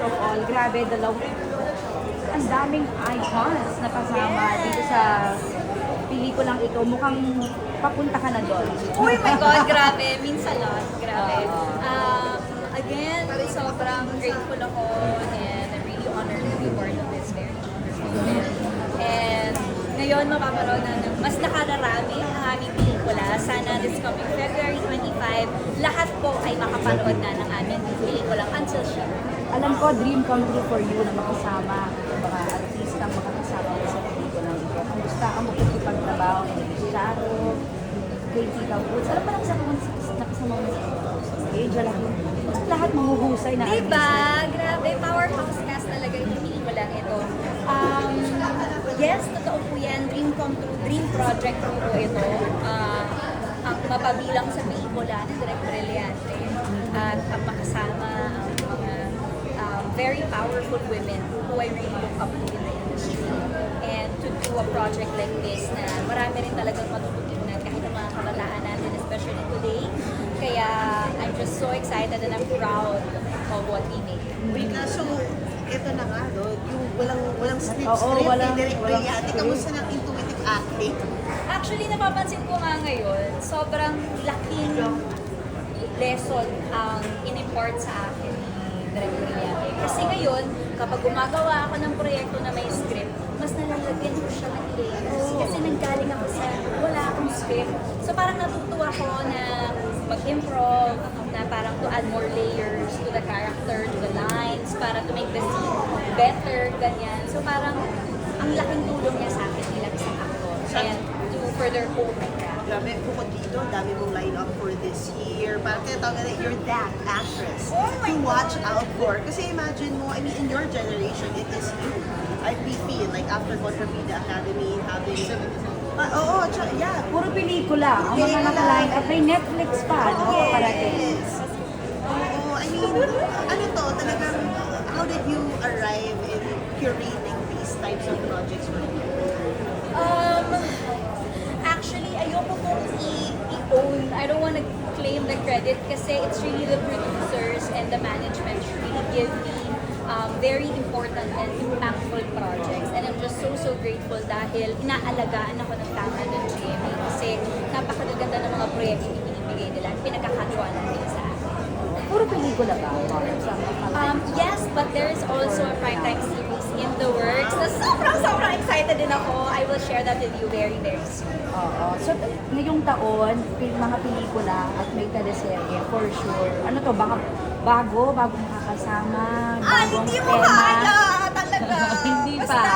of all, grabe, ang daming icons na kasama dito sa pelikulang ito. Mukhang papunta ka na doon. Oh my God, grabe. Means a lot. Grabe. Again, sobrang grateful ako and I'm really honored to be part of this very wonderful film. And ngayon, mapapanood na ng mas nakararami ang aming pelikula. Sana this coming February 25, lahat po ay makapanood na ng aming pelikulang Until She. Alam ko, dream come true for you na makasama ang mga artistang makakasama mo sa pelikulang ito. Kung gusto ang makikipagtrabaho ni Sharo, kay Tita Woods, alam ba lang sa kung nakasama mo sa stage, lahat mahuhusay na Diba? Grabe, powerhouse cast talaga yung pelikulang ito. Yes, totoo po yan. Dream come true, dream project po ito. Ang mapabilang sa pelikula ni Direk Brillante at ang makasama ang mga very powerful women who I really look up to in the industry. And to do a project like this na marami rin talagang matututunan kahit ang mga kabataan natin, especially today. Kaya I'm just so excited and I'm proud of what we made. Wait na, so ito na nga, no? Yung walang script, Oo, walang- direct walang reality. script. Kamusta ng intuitive acting? Actually, napapansin ko nga ngayon, sobrang laking lesson ang in-import sa akin ni Direk Brillante. Kasi ngayon, kapag gumagawa ako ng proyekto na may script, mas nalalagyan ko siya ng layers. Kasi nanggaling ako sa wala akong script. So parang natutuwa ko na mag-improv, na parang to add more layers to the character, to the lines, para to make the scene better, ganyan. So parang ang laking tulong niya sa akin bilang isang actor. And to further hone my craft. Grabe, bukod dito, ang dami mong line up for this year. Parang tinatawag na you're that actress to watch out for. Kasi imagine mo, I mean, in your generation, it is you. We feel like after Contrabida Academy, having... Oo, yeah. Puro pelikula. Ang mga naka-line up. May Netflix pa, no? Parating. Yes. Oo, I mean, ano to, talagang, how did you arrive in curating these types of projects for you? Actually, ayoko pong i-own. I don't want to claim the credit kasi it's really the producers and the management who really give me very important and impactful projects. And I'm just so grateful dahil inaalagaan ako ng tama ng GMA kasi napakaganda ng mga proyekto na binibigay nila at pinagkakatiwalaan nila sa akin. Puro pelikula ba? Yes, but there's also a primetime series in the works na sobrang excited din ako. I will share that with you very soon. Oo. So, ngayong taon, mga pelikula at may teleserye, for sure. Ano to, baka bagong makakasama, bagong Hindi mo tema. kaya talaga. Hindi basta pa.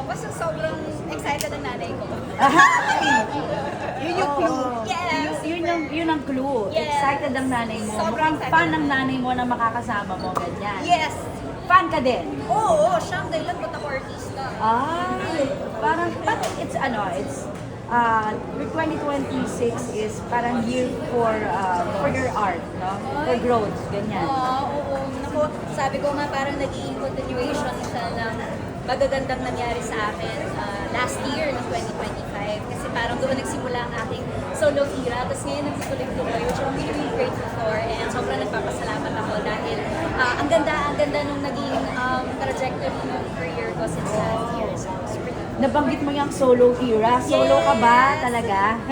basta sobrang excited ang nanay ko. Yun yung clue. Yes. Yun ang clue. Yes. Excited ang nanay mo. Sobrang Mukhang excited. fan ng nanay mo na makakasama mo, ganyan. Yes. Fan ka din. Oo, siyang dahilan ba't ako artista. Parang it's 2026 is parang year for your art, no? For growth, ganyan. Oo. Naku, sabi ko nga parang naging continuation siya ng magagandang nangyari sa akin last year ng 2025. Kasi parang doon nagsimula ang aking solo era. Tapos ngayon nagtutuloy-tuloy, which I'm really grateful for. And sobrang nagpapasalamat ako dahil ang ganda nung naging trajectory ng career ko since last year. So it's pretty Nabanggit mo yung solo era. Solo ka ba talaga?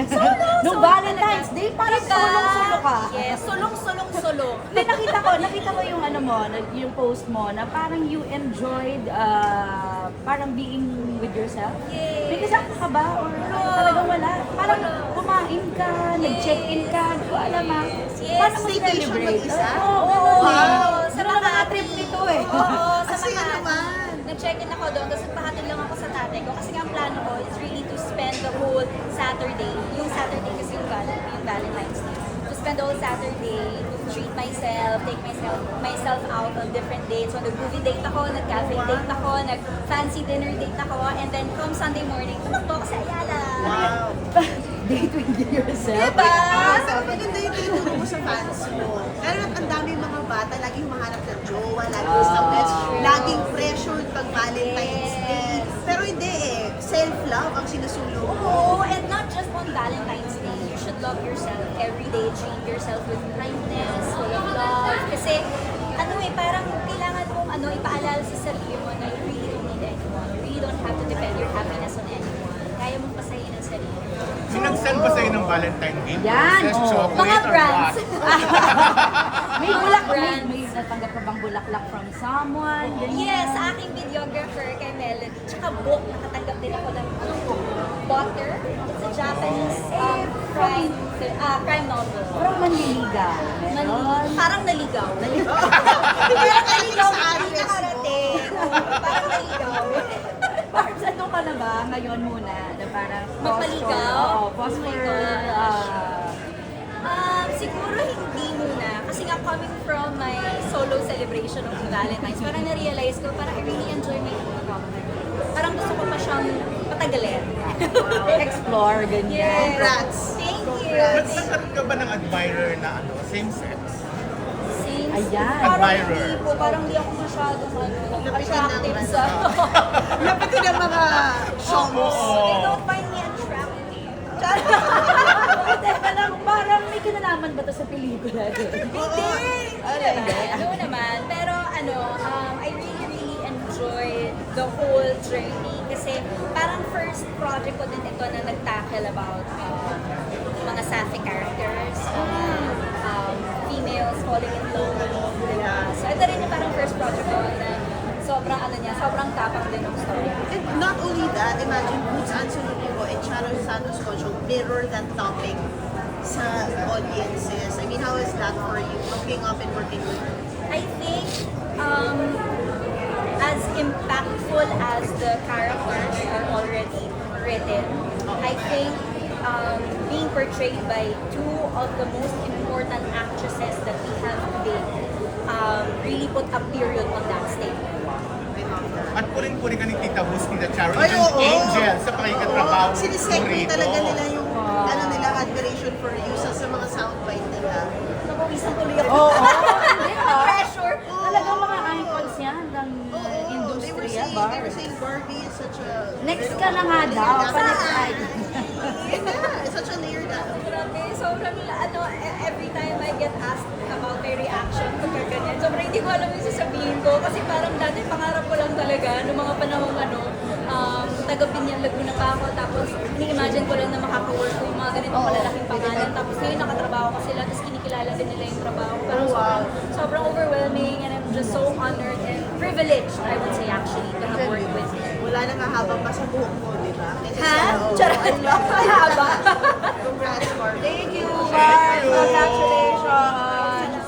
Nung Solo Valentine's talaga. Day, parang Diba? solo ka. Yes, solo. Hindi, nakita ko yung yung post mo na parang you enjoyed parang being with yourself. Yes. May kasama ka ba? Or talagang wala? Parang kumain ka, nag-check-in ka, hindi ko alam Yes. Paano mo Staycation celebrate? mag-isa? Oo, Wow. Sa mga trip nito eh. Oo, sa Kasi Makati. naman. Nag-check-in ako doon, tapos nagpahatid lang ako sa tatay ko. Kasi nga ang plano ko is really to spend the whole Saturday. Yung Saturday kasi yung Valentine's Day. To spend the whole Saturday, to treat myself, take myself out on different dates. So nag-movie date ako, nag-cafe date ako, nag-fancy dinner date ako, and then come Sunday morning, tumakbo ako sa Ayala. Wow. Date with yourself. Diba? Maganda yung tinuturo mo sa fans mo. Pero ang dami mga bata, laging humanap ng jowa, laging sa pets, laging pressured pag Valentine's Day. Pero hindi eh, self-love ang sinusulong mo. Oo, and not just on Valentine's Day. You should love yourself every day. Treat yourself with kindness, full of love. Kasi, parang kailangan mong ipaalala sa sarili mo na you really don't need anyone. You really don't have to depend your happiness on anyone. Kaya mong pasayin ang sarili mo. Sinag-send ba sa'yo ng Valentine gift? Yan, Fresh oh. chocolate Mga or brands. what? May bulak, Brands. may natanggap ka bang bulaklak from someone? Ganyan. Yes, sa aking videographer kay Melody. Tsaka book, nakatanggap din ako ng Butter. It's a Japanese crime novel. Parang manliliga. Meron. Parang naligaw. Parang naligaw Hindi address mo. nakarating. Parang naligaw. Parang ano ka na ba ngayon muna? Na parang Magpaligaw? pause Oh my for, gosh. Siguro hindi muna. Kasi nga coming from my solo celebration of Valentine's, parang na-realize ko, parang I really enjoy my own company. Parang gusto ko pa siyang patagalin. explore, ganyan. Yes. Congrats. Thank you. Congrats. Nagkaroon ka ba ng admirer na same sex? Seems, Ayan. parang Admirer. hindi po, parang hindi ako masyadong Lapitin attractive ng sa... Lapitin ang mga shows. They don't find me attractive. Teka lang, parang may kinalaman ba to sa pelikula din? Ano naman. Pero I really, really enjoyed the whole journey kasi parang first project ko din ito na nag-tackle about mga sapphic characters, females falling in love. Diba? So ito rin yung parang first project ko na sobrang tapang din ng story. And not only that, imagine Boots Ansununigo and Sharon Santos Concho mirror that topic sa audiences. I mean, how is that for you, looking up and working with her? I think as impactful as the characters are already written, I think being portrayed by two of the most important actresses that we have today really put a period on that statement. I love that. At puring-puri ka ni Tita Bus ni The Charity Ay, oo. Angel sa pakikatrabaho. Sinisegue talaga nila yung admiration for you sa mga soundbite nila. Napawisan tuloy ako. Oo, hindi ah. Pressure. Talagang mga icons yan ng They were industriya, saying, bar. Barbie is such a... Next ka na nga daw, pa-next idol. Yun na, it's such a layered Grabe, sobrang every time I get asked about my reaction pagka ganyan, sobrang hindi ko alam yung sasabihin ko kasi parang dati pangarap ko lang talaga noong mga panahong taga Binyan Laguna pa ako tapos ini-imagine ko lang na makaka-work ko yung mga ganitong malalaking pangalan tapos ngayon nakatrabaho ko sila tapos kinikilala din nila yung trabaho ko. Pero sobrang overwhelming and I'm just so honored and privileged, I would say actually, to have worked with you. Wala nang hahabang pa sa buhok mo, di ba? Ha? Charot. Haba. Congrats, Barbie. Thank you, Thank Barb. you. Congratulations.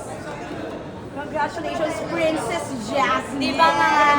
Congratulations, Princess Jasmine. Di ba nga?